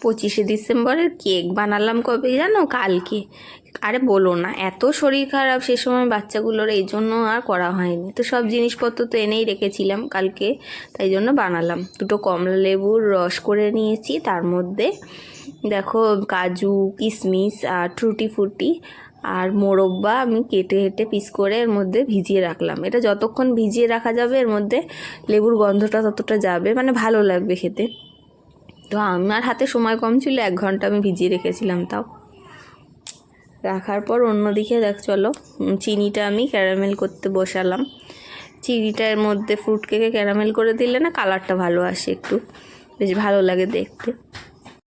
25শে ডিসেম্বরের কেক বানালাম কবে জানো? কালকে। আরে বলো না, এত শরীর খারাপ সে সময় বাচ্চাগুলোর, এই জন্য আর করা হয়নি। তো সব জিনিসপত্র তো এনেই রেখেছিলাম কালকে, তাই জন্য বানালাম। দুটো কমলা লেবুর রস করে নিয়েছি, তার মধ্যে দেখো কাজু, কিশমিশ আর টুটি ফুটি আর মোরব্বা আমি কেটে কেটে পিস করে এর মধ্যে ভিজিয়ে রাখলাম। এটা যতক্ষণ ভিজিয়ে রাখা যাবে এর মধ্যে লেবুর গন্ধটা ততটা যাবে, মানে ভালো লাগবে খেতে। তো আমার হাতে সময় কম ছিল, 1 ঘন্টা আমি ভিজিয়ে রেখেছিলাম। তাও রাখার পর অন্যদিকে চলো চিনিটা আমি ক্যারামেল করতে বসালাম। চিনিটার মধ্যে ফ্রুট কেকে ক্যারামেল করে দিলে না কালারটা ভালো আসে, একটু বেশ ভালো লাগে দেখতে।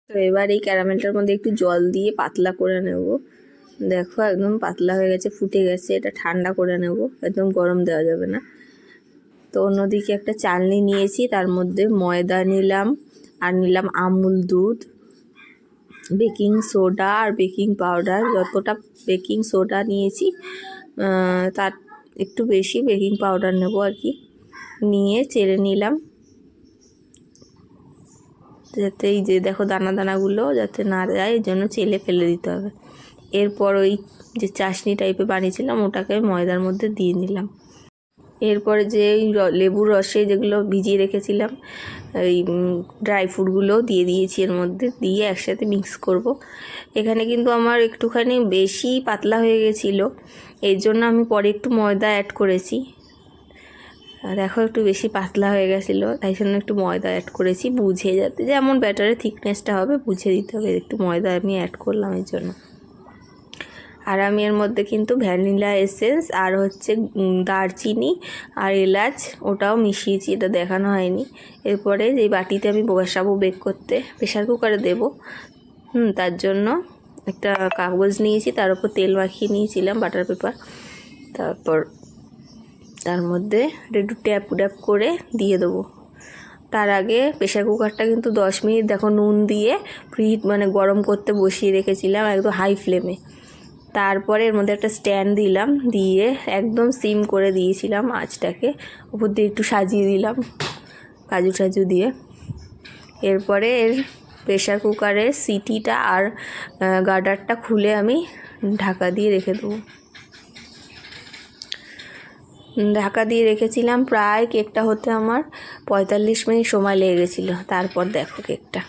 তো এবার এই ক্যারামেলটার মধ্যে একটু জল দিয়ে পাতলা করে নেব। দেখো একদম পাতলা হয়ে গেছে, ফুটে গেছে। এটা ঠান্ডা করে নেব, একদম গরম দেওয়া যাবে না। তো অন্যদিকে একটা চালনি নিয়েছি, তার মধ্যে ময়দা নিলাম আর নিলাম আমুল দুধ, বেকিং সোডা আর বেকিং পাউডার। যতটা বেকিং সোডা নিয়েছি তার একটু বেশি বেকিং পাউডার নেব আর কি। নিয়ে চেড়ে নিলাম, যাতে এই যে দেখো দানা দানাগুলো যাতে না যায়, এই জন্য চেলে ফেলে দিতে হবে। এরপর ওই যে চাশনি টাইপের বানিয়েছিলাম ওটাকে ময়দার মধ্যে দিয়ে নিলাম। এরপরে যে লেবুর রসে যেগুলো ভিজিয়ে রেখেছিলাম এই ড্রাই ফ্রুটগুলোও দিয়ে দিয়েছি এর মধ্যে, দিয়ে একসাথে মিক্স করব। এখানে কিন্তু আমার একটুখানি বেশি পাতলা হয়ে গেছিলো, এর জন্য আমি পরে একটু ময়দা অ্যাড করেছি। দেখো একটু বেশি পাতলা হয়ে গেছিলো, তাই জন্য একটু ময়দা অ্যাড করেছি, বুঝে যাতে যেমন ব্যাটারের থিকনেসটা হবে বুঝে দিতে হবে। একটু ময়দা আমি অ্যাড করলাম এর জন্য। আর আমি এর মধ্যে কিন্তু ভ্যানিলা এসেন্স আর হচ্ছে দারচিনি আর এলাচ ওটাও মিশিয়েছি, এটা দেখানো হয়নি। এরপরে এই বাটিতে আমি বসাবো বেক করতে, প্রেশার কুকারে দেব। তার জন্য একটা কাগজ নিয়েছি, তার উপর তেল মাখিয়ে নিয়েছিলাম, বাটার পেপার। তারপর তার মধ্যে একটু ট্যাপ ট্যাপ করে দিয়ে দেবো। তার আগে প্রেশার কুকারটা কিন্তু 10 মিনিট দেখো নুন দিয়ে প্রিহিট মানে গরম করতে বসিয়ে রেখেছিলাম একদম হাই ফ্লেমে। তারপরে এর মধ্যে একটা স্ট্যান্ড দিলাম, দিয়ে একদম সিম করে দিয়েছিলাম আঁচটাকে। উপর দিয়ে একটু সাজিয়ে দিলাম কাজু টাজু দিয়ে। এরপরে এর প্রেশার কুকারের সিটিটা আর গার্ডারটা খুলে আমি ঢাকা দিয়ে রেখে দেবো। ঢাকা দিয়ে রেখেছিলাম, প্রায় কেকটা হতে আমার 45 মিনিট সময় লেগে গেছিলো। তারপর দেখো কেকটা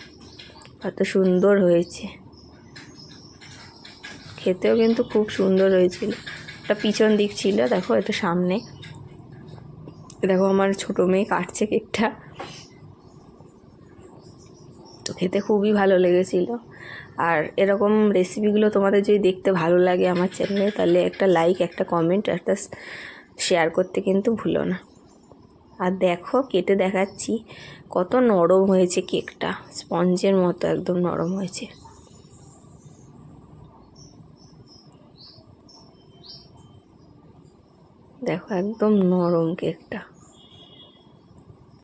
কত সুন্দর হয়েছে, খেতেও কিন্তু খুব সুন্দর হয়েছিল। এটা পিছন দিক ছিল, দেখো এটা সামনে। দেখো আমার ছোটো মেয়ে কাটছে কেকটা, তো খেতে খুবই ভালো লেগেছিল। আর এরকম রেসিপিগুলো তোমাদের যদি দেখতে ভালো লাগে আমার চ্যানেলে, তাহলে একটা লাইক, একটা কমেন্ট, একটা শেয়ার করতে কিন্তু ভুলো না। আর দেখো কেটে দেখাচ্ছি কত নরম হয়েছে কেকটা, স্পঞ্জের মতো একদম নরম হয়েছে। দেখো একদম নরম কেকটা।